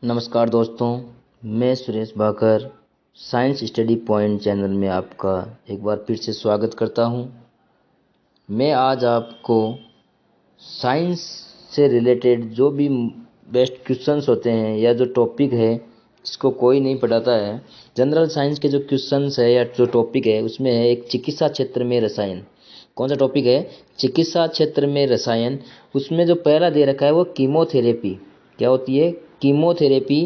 नमस्कार दोस्तों, मैं Suresh Bhakar science study point channel में आपका एक बार फिर से स्वागत करता हूं। मैं आज आपको साइंस से रिलेटेड जो भी बेस्ट क्वेश्चंस होते हैं या जो टॉपिक है जिसको कोई नहीं पढ़ाता है, जनरल साइंस के जो क्वेश्चंस है या जो टॉपिक है उसमें है एक चिकित्सा क्षेत्र में रसायन। कौन सा टॉपिक है? चिकित्सा क्षेत्र में रसायन। उसमें जो पहला दे रखा है वो कीमोथेरेपी। क्या होती है? कीमोथेरेपी।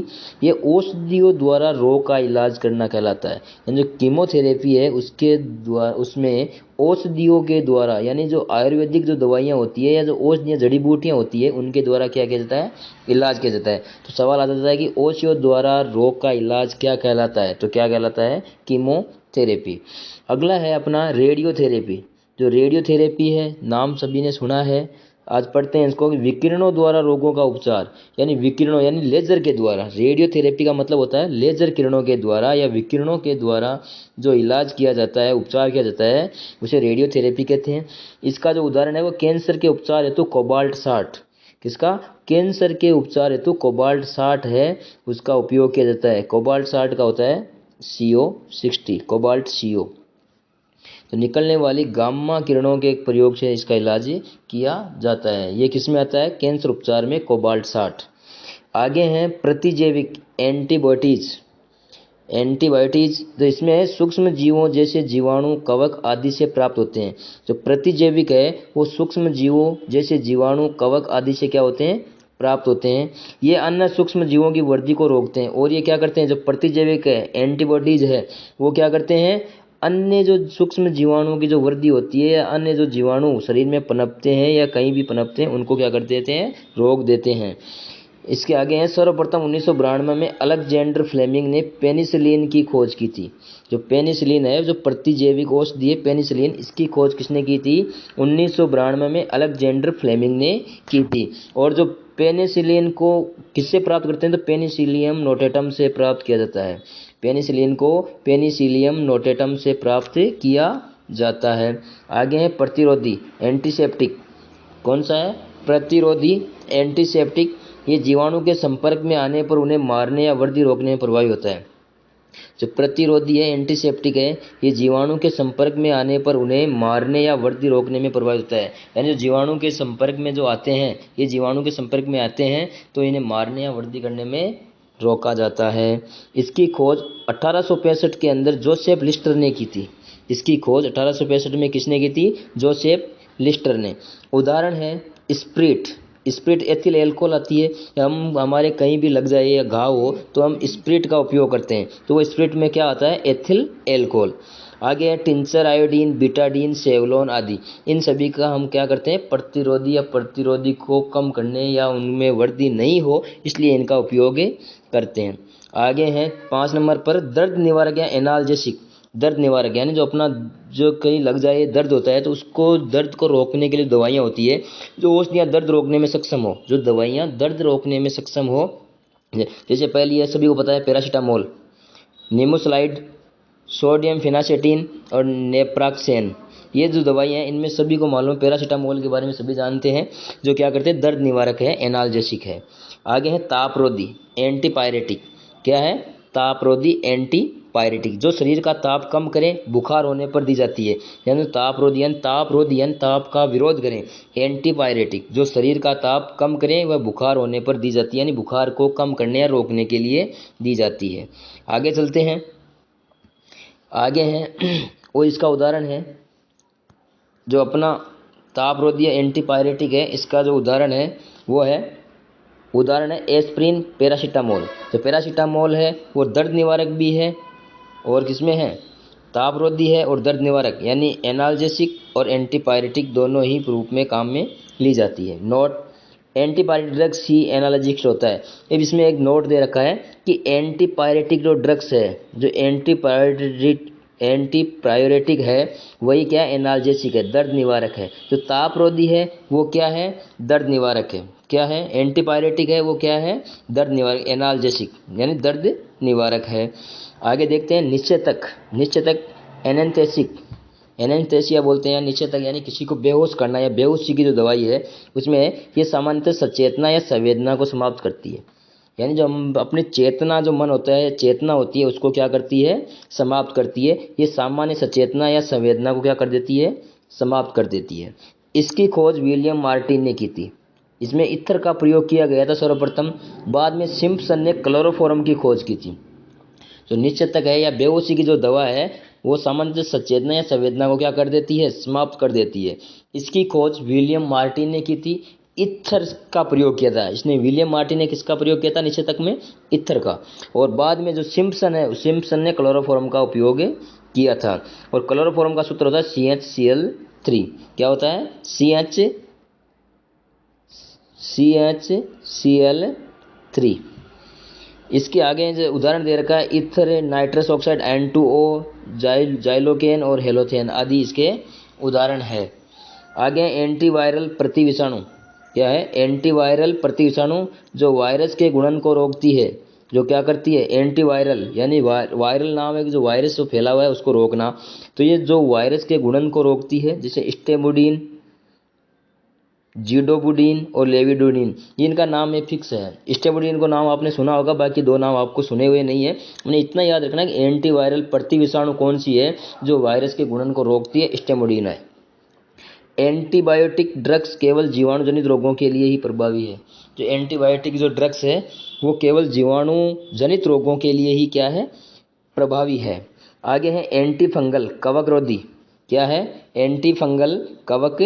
ये औषधियों द्वारा रोग का इलाज करना कहलाता है। यानी जो कीमोथेरेपी है उसके द्वारा उसमें औषधियों के द्वारा, यानी जो आयुर्वेदिक जो दवाइयाँ होती है या जो औषधियाँ जड़ी बूटियाँ होती है उनके द्वारा क्या किया जाता है? इलाज किया जाता है। तो सवाल आ जाता है कि औषधियों द्वारा रोग का इलाज क्या कहलाता है? तो क्या कहलाता है? कीमोथेरेपी। अगला है अपना रेडियोथेरेपी। जो रेडियोथेरेपी है, नाम सभी ने सुना है। आज पढ़ते हैं इसको। विकिरणों द्वारा रोगों का उपचार, यानी विकिरणों यानी लेजर के द्वारा। रेडियोथेरेपी का मतलब होता है लेजर किरणों के द्वारा या विकिरणों के द्वारा जो इलाज किया जाता है, उपचार किया जाता है, उसे रेडियोथेरेपी कहते हैं। इसका जो उदाहरण है वो कैंसर के उपचार हेतु कोबाल्ट 60। किसका? कैंसर के उपचार हेतु कोबाल्ट 60 है, उसका उपयोग किया जाता है। कोबाल्ट 60 का होता है CO60, कोबाल्ट CO। तो निकलने वाली गामा किरणों के प्रयोग से इसका इलाज किया जाता है। ये किस में आता है? कैंसर उपचार में कोबाल्ट 60। आगे हैं प्रतिजैविक एंटीबॉडीज। एंटीबायोटिक्स तो इसमें सूक्ष्म जीवों जैसे जीवाणु, कवक आदि से प्राप्त होते हैं। जो प्रतिजैविक है वो सूक्ष्म जीवों जैसे जीवाणु, कवक आदि से क्या होते हैं? प्राप्त होते हैं। ये अन्य सूक्ष्म जीवों की वृद्धि को रोकते हैं। और ये क्या करते हैं? जो प्रतिजैविक है, एंटीबॉडीज है, वो क्या करते हैं? अन्य जो सूक्ष्म जीवाणुओं की जो वृद्धि होती है या अन्य जो जीवाणु शरीर में पनपते हैं या कहीं भी पनपते हैं उनको क्या कर देते हैं? रोक देते हैं। इसके आगे हैं सर्वप्रथम 1992 में अलेक्जेंडर फ्लेमिंग ने पेनिसिलिन की खोज की थी। जो पेनिसिलिन है, जो प्रतिजैविक औषधि है पेनिसिलिन, इसकी खोज किसने की थी? 1992 में अलेक्जेंडर फ्लेमिंग ने की थी। और जो पेनिसिलिन को किससे प्राप्त करते हैं? तो पेनिसिलियम नोटेटम से प्राप्त किया जाता है। पेनिसिलिन को पेनिसिलियम नोटेटम से प्राप्त किया जाता है। आगे है प्रतिरोधी एंटीसेप्टिक। कौन सा है? प्रतिरोधी एंटीसेप्टिक। ये जीवाणु के संपर्क में आने पर उन्हें मारने या वृद्धि रोकने में प्रभावी होता है। जो प्रतिरोधी है, एंटीसेप्टिक है, ये जीवाणु के संपर्क में आने पर उन्हें मारने या वृद्धि रोकने में प्रभावित होता है। यानी जो जीवाणु के संपर्क में जो आते हैं, ये जीवाणु के संपर्क में आते हैं तो इन्हें मारने या वृद्धि करने में रोका जाता है। इसकी खोज 1865 के अंदर जोसेफ लिस्टर ने की थी। इसकी खोज 1865 में किसने की थी? जोसेफ लिस्टर ने। उदाहरण है स्प्रिट। स्प्रिट एथिल एल्कोहल आती है। हम हमारे कहीं भी लग जाए या घाव हो तो हम स्प्रिट का उपयोग करते हैं, तो वो स्प्रिट में क्या आता है? Ethyl alcohol. आगे है टिंचर, आयोडीन, बीटाडीन, सेवलोन आदि। इन सभी का हम क्या करते हैं? प्रतिरोधी या प्रतिरोधी को कम करने या उनमें वृद्धि नहीं हो इसलिए इनका उपयोग करते हैं। आगे हैं 5 नंबर पर दर्द निवारक या एनाल्जेसिक। दर्द निवारक यानी जो अपना जो कहीं लग जाए, दर्द होता है तो उसको दर्द को रोकने के लिए दवाइयाँ होती है जो औषधियाँ दर्द रोकने में सक्षम हो। जो दवाइयाँ दर्द रोकने में सक्षम हो, जैसे पहली है, सभी को पता है, पैरासीटामोल, निमोसलाइड, सोडियम फिनासेटिन और नेप्राक्सेन। ये जो दवाइयाँ हैं इनमें सभी को मालूम है। पैरासीटामोल के बारे में सभी जानते हैं, जो क्या करते हैं? दर्द निवारक है, एनाल्जेसिक है। आगे है तापरोधी एंटीपायरेटिक। क्या है? तापरोधी एंटीपायरेटिक, जो शरीर का ताप कम करें, बुखार होने पर दी जाती है। यानी तापरोधी ताप का विरोध करें। एंटीपायरेटिक जो शरीर का ताप कम करें वह बुखार होने पर दी जाती है, यानी बुखार को कम करने या रोकने के लिए दी जाती है। आगे चलते हैं। आगे हैं वो इसका उदाहरण है जो अपना तापरोधी एंटीपायरेटिक है, इसका जो उदाहरण है वो है, उदाहरण है एस्प्रिन, पैरासीटामोल। जो पैरासीटामोल है वो दर्द निवारक भी है और किसमें है? तापरोधी है और दर्द निवारक, यानी एनाल्जेसिक और एंटीपायरेटिक दोनों ही रूप में काम में ली जाती है। नोट, एंटीपायरेटिक ड्रग्स ही एनाल्जेसिक होता है। अब इसमें एक नोट दे रखा है कि एंटीपायरेटिक जो ड्रग्स है, जो एंटीपायरेटिक है वही क्या? एनाल्जेसिक है, दर्द निवारक है। जो तापरोधी है वो क्या है? दर्द निवारक है। क्या है? एंटीपायरेटिक है वो क्या है? दर्द निवारक, एनाल्जेसिक यानी दर्द निवारक है। आगे देखते हैं निश्चेतक एनेस्थेसिक। एनेस्थेसिया बोलते हैं निश्चेतक, यानी किसी को बेहोश करना या बेहोशी की जो दवाई है उसमें ये सामान्यतः सचेतना या संवेदना को समाप्त करती है। यानी जो हम अपनी चेतना, जो मन होता है, चेतना होती है, उसको क्या करती है, समाप्त करती है। ये सामान्य सचेतना या संवेदना को क्या कर देती है, समाप्त कर देती है। इसकी खोज विलियम मार्टिन ने की थी। इसमें इथर का प्रयोग किया गया था सर्वप्रथम। बाद में सिम्पसन ने क्लोरोफॉर्म की खोज की थी। जो निश्चेतक है या बेहोशी की जो दवा है, वो सामान्य सचेतना या संवेदना को क्या कर देती है, समाप्त कर देती है। इसकी खोज विलियम मार्टिन ने की थी। इथर का प्रयोग किया था इसने, विलियम मार्टिन ने किसका प्रयोग किया था निश्चेतक में, इथर का। और बाद में जो सिम्पसन है, सिम्पसन ने क्लोरोफॉर्म का उपयोग किया था। और क्लोरोफॉर्म का सूत्र होता है CHCl3। क्या होता है, CHCl3। इसके आगे जो उदाहरण दे रखा है, ether, nitrous oxide, N2O, xylocaine और हेलोथेन आदि इसके उदाहरण है। आगे एंटीवायरल प्रतिविषाणु। क्या है, एंटीवायरल प्रतिविषाणु, जो वायरस के गुणन को रोकती है। जो क्या करती है, एंटीवायरल, यानी वायरल नाम है कि जो वायरस जो फैला हुआ है उसको रोकना। तो ये जो वायरस के गुणन को रोकती है, जैसे स्टेमुडीन, जीडोबुडीन और लेविडोडिन, इनका नाम ये फिक्स है। स्टेमुडीन को नाम आपने सुना होगा, बाकी दो नाम आपको सुने हुए नहीं है। मैंने इतना याद रखना कि एंटीवायरल प्रतिविषाणु कौन सी है जो वायरस के गुणन को रोकती है, स्टेमुडीन है। एंटीबायोटिक ड्रग्स केवल जीवाणु जनित रोगों के लिए ही प्रभावी है। जो एंटीबायोटिक जो ड्रग्स है वो केवल जीवाणु जनित रोगों के लिए ही क्या है, प्रभावी है। आगे है एंटी फंगल कवक रोधी। क्या है, एंटी फंगल कवक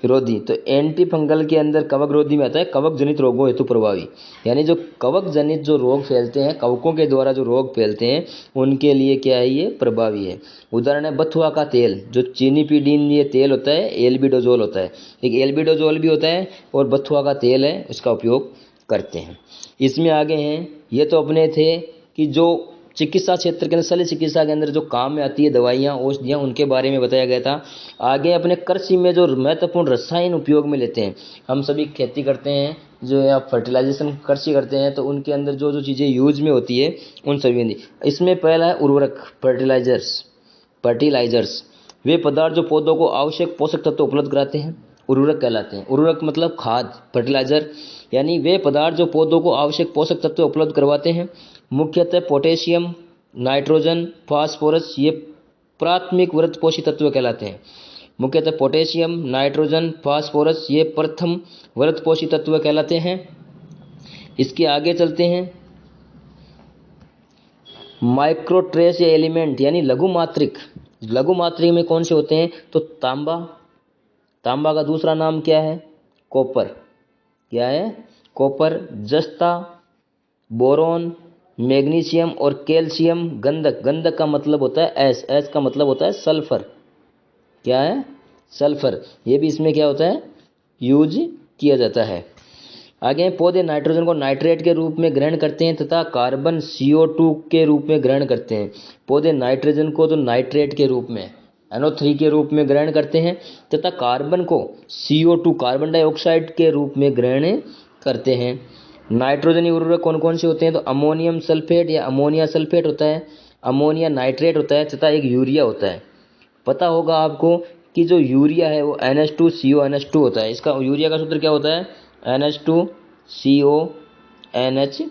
रोधी। तो एंटी फंगल के अंदर कवक रोधी में आता है कवक जनित रोगों हेतु प्रभावी, यानी जो कवक जनित जो रोग फैलते हैं, कवकों के द्वारा जो रोग फैलते हैं, उनके लिए क्या है, ये प्रभावी है। उदाहरण है बथुआ का तेल, जो चिनिपिडीन ये तेल होता है, एल्बिडोजोल होता है, एक एल्बिडोजोल भी होता है और बथुआ का तेल है, इसका उपयोग करते हैं। इसमें आगे हैं, ये तो अपने थे कि जो चिकित्सा क्षेत्र के अंदर, शल्य चिकित्सा के अंदर जो काम में आती है दवाइयाँ, औषधियाँ, उनके बारे में बताया गया था। आगे अपने कृषि में जो महत्वपूर्ण रसायन उपयोग में लेते हैं, हम सभी खेती करते हैं, जो या फर्टिलाइजेशन कृषि करते हैं, तो उनके अंदर जो जो चीज़ें यूज में होती है उन सभी। इसमें पहला है उर्वरक, फर्टिलाइजर्स। वे पदार्थ जो पौधों को आवश्यक पोषक तत्व उपलब्ध कराते हैं, उर्वरक कहलाते हैं। उर्वरक मतलब खाद, फर्टिलाइजर, यानी वे पदार्थ जो पौधों को आवश्यक पोषक तत्व उपलब्ध करवाते हैं। मुख्यतः पोटेशियम, नाइट्रोजन, फास्फोरस, ये प्राथमिक वृत्तपोषी तत्व कहलाते हैं। मुख्यतः पोटेशियम, नाइट्रोजन, फास्फोरस, ये प्रथम वृत्तपोषी तत्व कहलाते हैं। इसके आगे चलते हैं, माइक्रो ट्रेस या एलिमेंट, यानी लघु मात्रिक। लघु मात्रिक में कौन से होते हैं, तो तांबा, तांबा का दूसरा नाम क्या है, कॉपर। क्या है, कॉपर, जस्ता, बोरोन, मैग्नीशियम और कैल्शियम। गंधक, गंधक का मतलब होता है एस, एस का मतलब होता है सल्फर। क्या है, सल्फर, ये भी इसमें क्या होता है, यूज किया जाता है। आगे पौधे नाइट्रोजन को नाइट्रेट के रूप में ग्रहण करते हैं तथा कार्बन CO2 के रूप में ग्रहण करते हैं। पौधे नाइट्रोजन को तो नाइट्रेट के रूप में, NO3 के रूप में ग्रहण करते हैं तथा कार्बन को CO2, कार्बन डाइऑक्साइड के रूप में ग्रहण करते हैं। नाइट्रोजनी उर्वरक कौन कौन से होते हैं, तो अमोनियम सल्फेट या अमोनिया सल्फेट होता है, अमोनिया नाइट्रेट होता है तथा एक यूरिया होता है। पता होगा आपको कि जो यूरिया है वो NH2CONH2 होता है। इसका यूरिया का सूत्र क्या होता है, NH2CONH2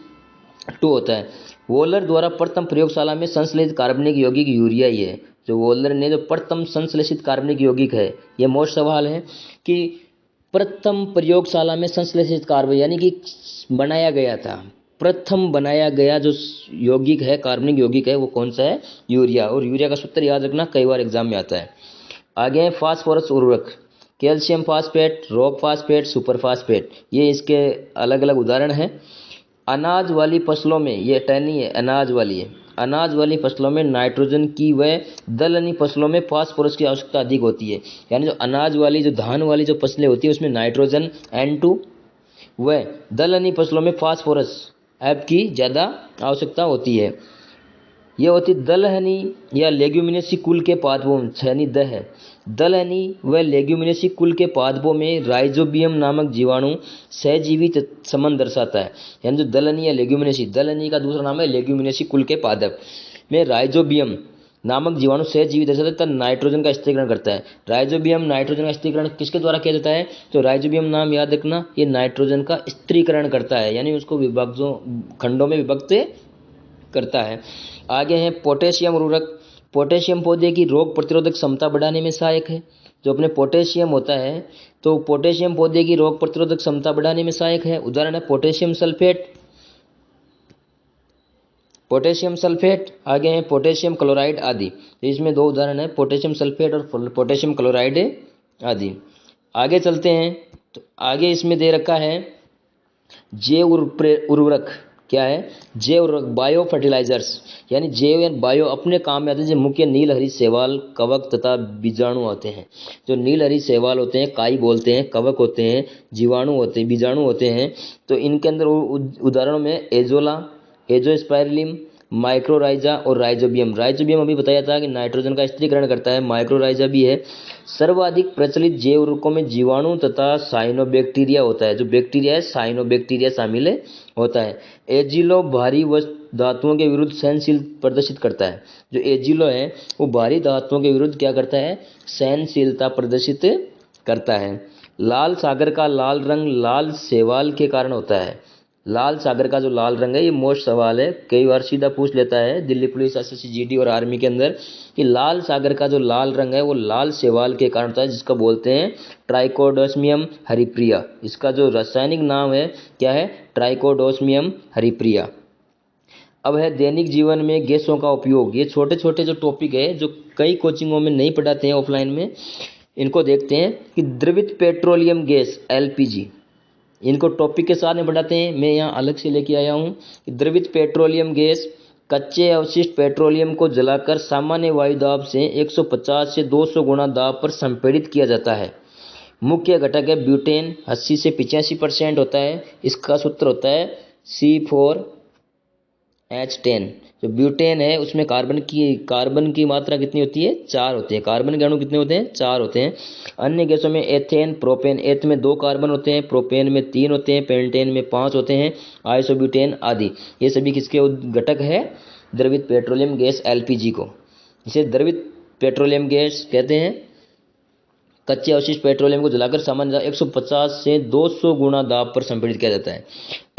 होता है। वोलर द्वारा प्रथम प्रयोगशाला में संश्लेषित कार्बनिक यौगिक यूरिया ही है। जो वोलर ने जो प्रथम संश्लेषित कार्बनिक यौगिक है, ये मोस्ट सवाल है कि प्रथम प्रयोगशाला में संश्लेषित कार्बन, यानी कि बनाया गया था, प्रथम बनाया गया जो यौगिक है, कार्बनिक यौगिक है, वो कौन सा है, यूरिया। और यूरिया का सूत्र याद रखना, कई बार एग्जाम में आता है। आगे है फास्फोरस उर्वरक, calcium phosphate, rock phosphate, super phosphate, ये इसके अलग अलग उदाहरण हैं। अनाज वाली फसलों में, ये टहनी है, अनाज वाली है, अनाज वाली फसलों में नाइट्रोजन की व दलहनी फसलों में फास्फोरस की आवश्यकता अधिक होती है। यानी जो अनाज वाली, जो धान वाली जो फसलें होती है, उसमें नाइट्रोजन N2 व दलहनी फसलों में फास्फोरस F की ज़्यादा आवश्यकता होती है। ये होती दलहनी या लेग्यूमिनेसी कुल के पादपों, यानी द है, दलहनी व लेग्यूमिनेसी कुल के पादपों में राइजोबियम नामक जीवाणु सहजीवी संबंध दर्शाता है। यानी जो दलहनी या लेग्यूमिनेसी, दलहनी का दूसरा नाम है लेग्यूमिनेसी कुल के पादप में राइजोबियम, नामक जीवाणु सहज जीवित रहता है तथा नाइट्रोजन का स्थिरीकरण करता है। राइजोबियम नाइट्रोजन का स्थिरीकरण किसके द्वारा किया जाता है? तो राइजोबियम नाम याद रखना, ये नाइट्रोजन का स्थिरीकरण करता है, यानी उसको खंडों में विभक्त करता है। आगे है पोटेशियम उर्वरक। पोटेशियम पौधे की रोग प्रतिरोधक क्षमता बढ़ाने में सहायक है। जो अपने पोटेशियम होता है, तो पोटेशियम पौधे की रोग प्रतिरोधक क्षमता बढ़ाने में सहायक है। उदाहरण है पोटेशियम सल्फेट, पोटेशियम सल्फेट। आगे है पोटेशियम क्लोराइड आदि। तो इसमें दो उदाहरण है, पोटेशियम सल्फेट और पोटेशियम क्लोराइड आदि। आगे चलते हैं, तो आगे इसमें दे रखा है जैव उर्वरक। क्या है? जैव उर्वरक, बायो फर्टिलाइजर्स, यानी जैव या बायो अपने काम में आते हैं। जो मुख्य नील हरी शैवाल, कवक तथा बीजाणु होते हैं। जो नील हरी शैवाल होते हैं, काई बोलते हैं, कवक होते हैं, जीवाणु होते हैं, बीजाणु होते हैं। तो इनके अंदर उदाहरणों में एजोला, एजोस्पाइरलिम, माइक्रोराइजा और राइजोबियम। राइजोबियम अभी बताया था कि नाइट्रोजन का स्थिरीकरण करता है। माइक्रोराइजा भी है। सर्वाधिक प्रचलित जैव उर्वरकों में जीवाणु तथा साइनोबैक्टीरिया होता है। जो बैक्टीरिया है, साइनोबैक्टीरिया शामिल होता है। एजिलो भारी वस्तु धातुओं के विरुद्ध सहनशील प्रदर्शित करता है। जो एजिलो है वो भारी धातुओं के विरुद्ध क्या करता है? सहनशीलता प्रदर्शित करता है। लाल सागर का लाल रंग लाल शैवाल के कारण होता है। लाल सागर का जो लाल रंग है, ये मोस्ट सवाल है, कई बार सीधा पूछ लेता है दिल्ली पुलिस, एसएससी, जीडी और आर्मी के अंदर, कि लाल सागर का जो लाल रंग है वो लाल शैवाल के कारण होता है, जिसका बोलते हैं ट्राइकोडोस्मियम हरिप्रिया। इसका जो रासायनिक नाम है क्या है? ट्राइकोडोस्मियम हरिप्रिया। अब है दैनिक जीवन में गैसों का उपयोग। ये छोटे छोटे जो टॉपिक है जो कई कोचिंगों में नहीं पढ़ाते हैं ऑफलाइन में, इनको देखते हैं कि द्रवित पेट्रोलियम गैस एलपीजी, इनको टॉपिक के साथ में बढ़ाते हैं। मैं यहाँ अलग से लेके आया हूँ कि द्रवित पेट्रोलियम गैस कच्चे अवशिष्ट पेट्रोलियम को जलाकर सामान्य वायु दाब से 150 से 200 गुना दाब पर संपीड़ित किया जाता है। मुख्य घटक है ब्यूटेन, 80 से 85% होता है। इसका सूत्र होता है C4H10। जो ब्यूटेन है उसमें कार्बन की मात्रा कितनी होती है? 4 होते हैं। कार्बन के अणु कितने होते हैं? 4 होते हैं। अन्य गैसों में एथेन, प्रोपेन, एथ में 2 कार्बन होते हैं, प्रोपेन में 3 होते हैं, पेंटेन में 5 होते हैं, आइसोब्यूटेन आदि। ये सभी किसके घटक है? द्रवित पेट्रोलियम गैस एलपीजी को। इसे द्रवित पेट्रोलियम गैस कहते हैं। कच्चे अवशिष्ट पेट्रोलियम को जलाकर सामान्य 150 से 200 गुना दाब पर संपीड़ित किया जाता है।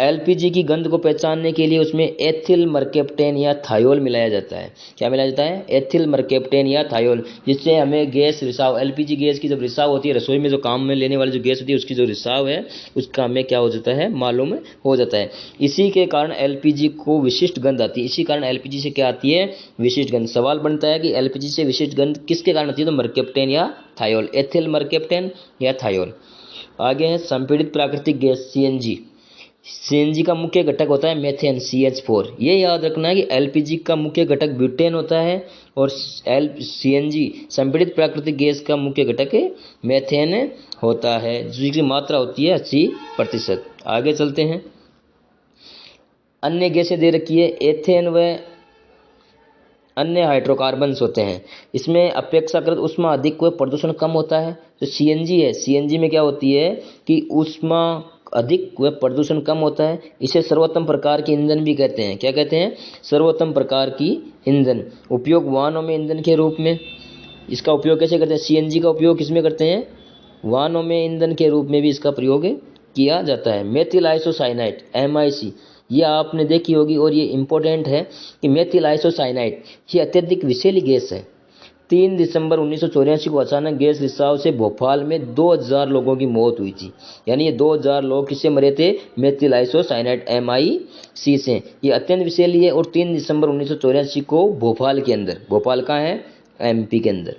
एलपीजी की गंध को पहचानने के लिए उसमें एथिल मरकेप्टेन या थायोल मिलाया जाता है। क्या मिलाया जाता है? एथिल मरकेप्टेन या थायोल, जिससे हमें गैस रिसाव, एलपीजी गैस की जब रिसाव होती है रसोई में, जो काम में लेने वाली जो गैस होती है उसकी जो रिसाव है उसका हमें क्या हो जाता है? मालूम हो जाता है। इसी के कारण एलपीजी को विशिष्ट गंध आती है। इसी कारण एलपीजी से क्या आती है? विशिष्ट गंध। सवाल बनता है कि एलपीजी से विशिष्ट गंध किसके कारण आती है? तो मरकेप्टेन या थायोल, एथिल मरकेप्टेन या थायोल। आगे है संपीड़ित प्राकृतिक गैस सीएनजी। सीएनजी का मुख्य घटक होता है मेथेन, CH4। ये याद रखना है कि एलपीजी का मुख्य घटक ब्यूटेन होता है और सीएनजी संपीड़ित प्राकृतिक गैस का मुख्य घटक मेथेन होता है, जिसकी मात्रा होती है 80%। आगे चलते हैं, अन्य गैसें दे रखी है। एथेन व अन्य हाइड्रोकार्बन्स होते हैं। इसमें अपेक्षाकृत ऊष्मा अधिक व प्रदूषण कम होता है। जो सीएनजी है, सीएनजी में क्या होती है कि ऊष्मा अधिक व प्रदूषण कम होता है। इसे सर्वोत्तम प्रकार की ईंधन भी कहते हैं। क्या कहते हैं? सर्वोत्तम प्रकार की ईंधन। उपयोग वाहनों में ईंधन के रूप में। इसका उपयोग कैसे करते हैं? सीएनजी का उपयोग किसमें करते हैं? वाहनों में ईंधन के रूप में भी इसका प्रयोग किया जाता है। मेथिल आइसोसाइनाइड, MIC, ये आपने देखी होगी और ये इंपॉर्टेंट है कि मेथिल आइसोसाइनाइड ये अत्यधिक विषैली गैस है। 3 दिसंबर 1984 को अचानक गैस रिसाव से भोपाल में 2000 लोगों की मौत हुई थी। यानी ये 2000 लोग किससे मरे थे? मेथिल आइसोसाइनाइड MIC से। ये अत्यंत विषैली है और 3 दिसंबर 1984 को भोपाल के अंदर, भोपाल कहाँ है? MP के अंदर।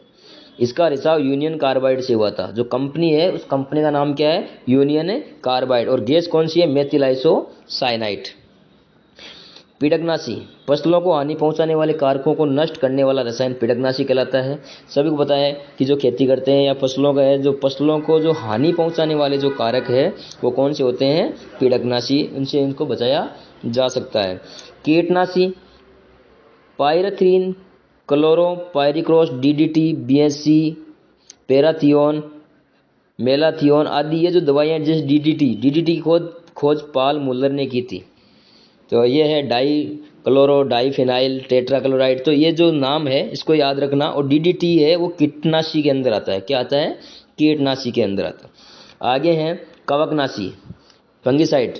इसका रिसाव यूनियन कार्बाइड से हुआ था। जो कंपनी है उस कंपनी का नाम क्या है? Union carbide. और गैस कौन सी है? Methyl isocyanide. पीड़कनाशी, फसलों को हानि पहुंचाने वाले कारकों को नष्ट करने वाला रसायन पीड़कनाशी कहलाता है। सभी को पता है कि जो खेती करते हैं या फसलों का है, जो फसलों को जो हानि पहुंचाने वाले जो कारक है वो कौन से होते हैं? पीड़कनाशी। उनसे इनको बचाया जा सकता है। कीटनाशी, पायरेथ्रिन, क्लोरोपाइरिक्रॉस, DDT, BSC, पैराथियोन, मेलाथियोन आदि ये जो दवाइयाँ, जैसे DDT की खोज पाल मुल्लर ने की थी। तो ये है डाई क्लोरोडाइफेनाइल टेट्राक्लोराइड। तो ये जो नाम है इसको याद रखना। और डीडीटी है वो कीटनाशी के अंदर आता है। क्या आता है? कीटनाशी के अंदर आता है। आगे हैं कवकनाशी, फंगिसाइड।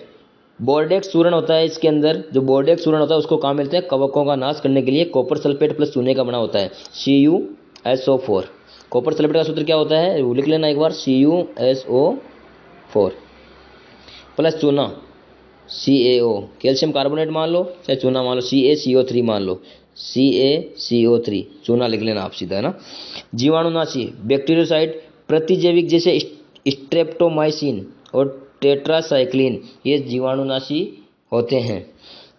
बोर्डेक्स चूर्ण होता है इसके अंदर। जो बोर्डेक्स चूर्ण होता है उसको कहाँ मिलते हैं? कवकों का नाश करने के लिए। कॉपर सल्फेट प्लस चूने का बना होता है, CuSO4। कॉपर सल्फेट का सूत्र क्या होता है? वो लिख लेना एक बार, CuSO4 प्लस चूना CaO। कैल्शियम कार्बोनेट मान लो चाहे चूना मान लो, CaCO3 मान लो, CaCO3 चूना लिख लेना आप सीधा, है ना। जीवाणुनाशी, बैक्टीरियोसाइड, प्रतिजैविक जैसे स्ट्रेप्टोमाइसिन और टेट्रासाइक्लिन, ये जीवाणुनाशी होते हैं।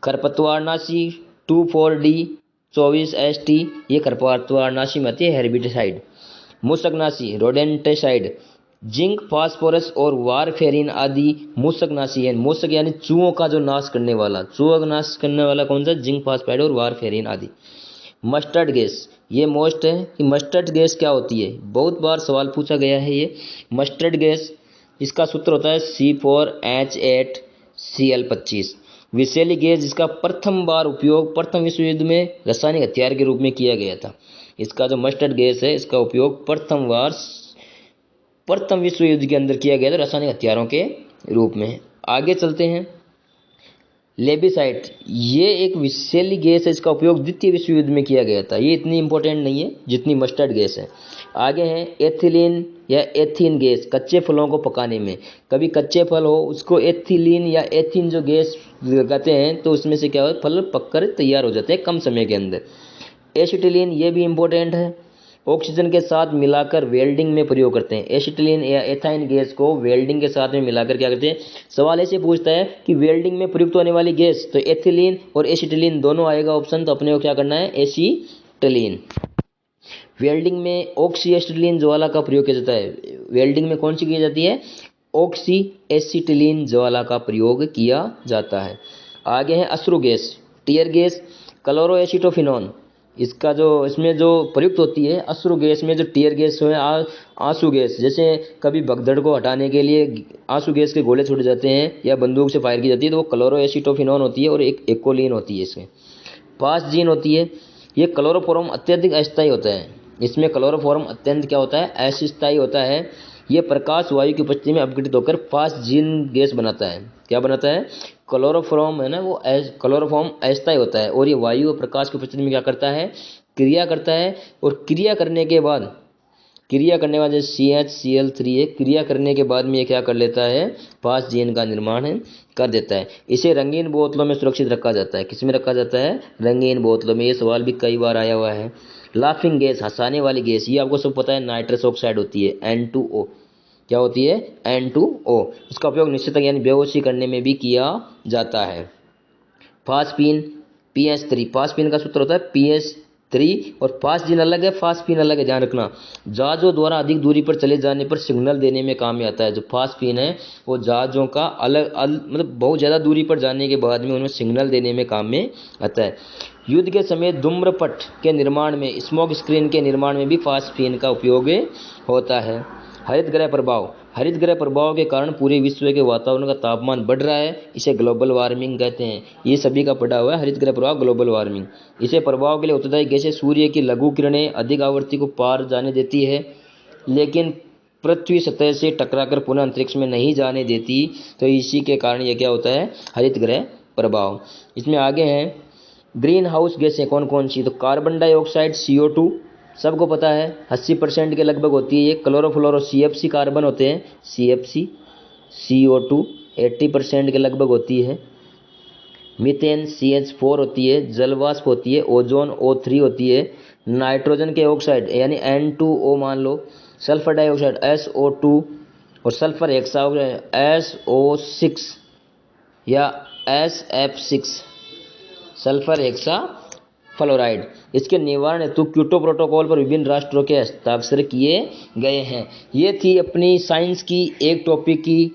खरपतवारनाशी 2,4-D 24-ST, ये खरपतवारनाशी में आती है। हेर्बिसाइड। मूसकनाशी, रोडेंटिसाइड, जिंक, फास्फोरस और वारफेरिन आदि मूसकनाशी है। मूसक यानी चूहों का जो नाश करने वाला, चूहों का नाश करने वाला कौन सा? जिंक, फास्फाइड और वारफेरिन आदि। मस्टर्ड गैस, ये मोस्ट है कि मस्टर्ड गैस क्या होती है, बहुत बार सवाल पूछा गया है ये। मस्टर्ड गैस, इसका सूत्र होता है C4H8Cl25। विषैली गैस जिसका प्रथम बार उपयोग प्रथम विश्व युद्ध में रासायनिक हथियार के रूप में किया गया था। इसका जो मस्टर्ड गैस है इसका उपयोग प्रथम विश्व युद्ध के अंदर किया गया था रासायनिक हथियारों के रूप में। आगे चलते हैं। लेबिसाइड, ये एक विषैली गैस है, इसका उपयोग द्वितीय विश्व युद्ध में किया गया था। ये इतनी इंपॉर्टेंट नहीं है जितनी मस्टर्ड गैस है। आगे है एथिलीन या एथीन गैस, कच्चे फलों को पकाने में। कभी कच्चे फल हो उसको एथिलीन या एथीन जो गैस लगाते हैं तो उसमें से क्या हो, फल पककर तैयार हो जाते हैं कम समय के अंदर। एसिटिलीन, ये भी इंपॉर्टेंट है, ऑक्सीजन के साथ मिलाकर वेल्डिंग में प्रयोग करते हैं। एसिटिलीन या एथाइन गैस को वेल्डिंग के साथ में मिलाकर क्या करते हैं? सवाल ऐसे पूछता है कि वेल्डिंग में प्रयुक्त होने वाली गैस, तो एथिलीन और एसिटिलीन दोनों आएगा ऑप्शन, तो अपने को क्या करना है? एसिटिलीन। वेल्डिंग में ऑक्सी एसिटिलीन ज्वाला का प्रयोग किया जाता है। वेल्डिंग में कौन सी की जाती है? ऑक्सी एसिटिलीन ज्वाला का प्रयोग किया जाता है। आगे है अश्रु गैस, टीयर गैस, क्लोरोएसिटोफिनोन, इसका जो इसमें जो प्रयुक्त होती है अश्रु गैस में, जो टीयर गैस है आंसू गैस, जैसे कभी भगदड़ को हटाने के लिए आंसू गैस के गोले छोड़े जाते हैं या बंदूक से फायर की जाती है तो वो क्लोरोएसिटोफिनोन होती है और एक एकोलीन होती है। इसमें पासजीन होती है, ये क्लोरोफॉर्म अत्यधिक अस्थायी होता है। इसमें क्लोरोफॉर्म अत्यंत क्या होता है? अस्थायी होता है। ये प्रकाश वायु की उपस्थिति में अपघटित होकर फास्जीन गैस बनाता है। क्या बनाता है? क्लोरोफॉर्म है ना, वो क्लोरोफॉर्म अस्थायी होता है और ये वायु और प्रकाश की उपस्थिति में क्या करता है? क्रिया करता है। और क्रिया करने के बाद जैसे CHCl3 है, क्रिया करने के बाद में ये क्या कर लेता है? फास्जीन का निर्माण कर देता है। इसे रंगीन बोतलों में सुरक्षित रखा जाता है। किसमें रखा जाता है? रंगीन बोतलों में। ये सवाल भी कई बार आया हुआ है। लाफिंग गैस, हंसाने वाली गैस, ये आपको सब पता है, नाइट्रस ऑक्साइड होती है, N2O। क्या होती है? N2O। इसका उपयोग निश्चित यानी बेहोशी करने में भी किया जाता है। फास्फीन, PS3, फास्फीन का सूत्र होता है PS3 और फास्जीन अलग है, फास्फीन अलग है, ध्यान रखना। जहाजों द्वारा अधिक दूरी पर चले जाने पर सिग्नल देने में काम में आता है। जो फास्फीन है वो जहाजों का मतलब बहुत ज़्यादा दूरी पर जाने के बाद में उन्हें सिग्नल देने में काम में आता है। युद्ध के समय धूम्रपट के निर्माण में, स्मोक स्क्रीन के निर्माण में भी फास्फीन का उपयोग होता है। हरित गृह प्रभाव, हरित गृह प्रभाव के कारण पूरे विश्व के वातावरण का तापमान बढ़ रहा है, इसे ग्लोबल वार्मिंग कहते हैं। ये सभी का पढ़ा हुआ है, हरित गृह प्रभाव, ग्लोबल वार्मिंग। इसे प्रभाव के लिए उत्तरदायी गैसें सूर्य की लघु किरणें अधिक आवृत्ति को पार जाने देती है लेकिन पृथ्वी सतह से टकराकर पुनः अंतरिक्ष में नहीं जाने देती, तो इसी के कारण ये क्या होता है? हरित गृह प्रभाव। इसमें आगे हैं ग्रीन हाउस गैसें कौन कौन सी, तो कार्बन डाइऑक्साइड CO2 सबको पता है 80% के लगभग होती है ये। क्लोरोफ्लोरो CFC कार्बन होते हैं, CFC। CO2 80% के लगभग होती है। मीथेन CH4 होती है। जलवाष्प होती है। ओजोन O3 होती है। नाइट्रोजन के ऑक्साइड यानी N2O मान लो। सल्फर डाइऑक्साइड SO2 और सल्फर हेक्साऑक्साइड SO6 या SF6, सल्फर हेक्सा फ्लोराइड। इसके निवारण हेतु क्योटो प्रोटोकॉल पर विभिन्न राष्ट्रों के हस्ताक्षर किए गए हैं। ये थी अपनी साइंस की एक टॉपिक की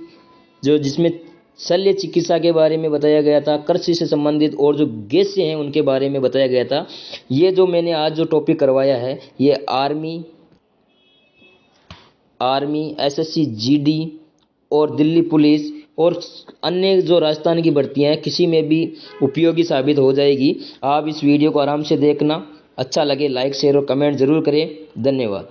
जो जिसमें शल्य चिकित्सा के बारे में बताया गया था, कृषि से संबंधित और जो गैसें हैं उनके बारे में बताया गया था। ये जो मैंने आज जो टॉपिक करवाया है ये आर्मी SSC GD और दिल्ली पुलिस और अन्य जो राजस्थान की भर्तियां हैं किसी में भी उपयोगी साबित हो जाएगी। आप इस वीडियो को आराम से देखना, अच्छा लगे लाइक शेयर और कमेंट ज़रूर करें। धन्यवाद।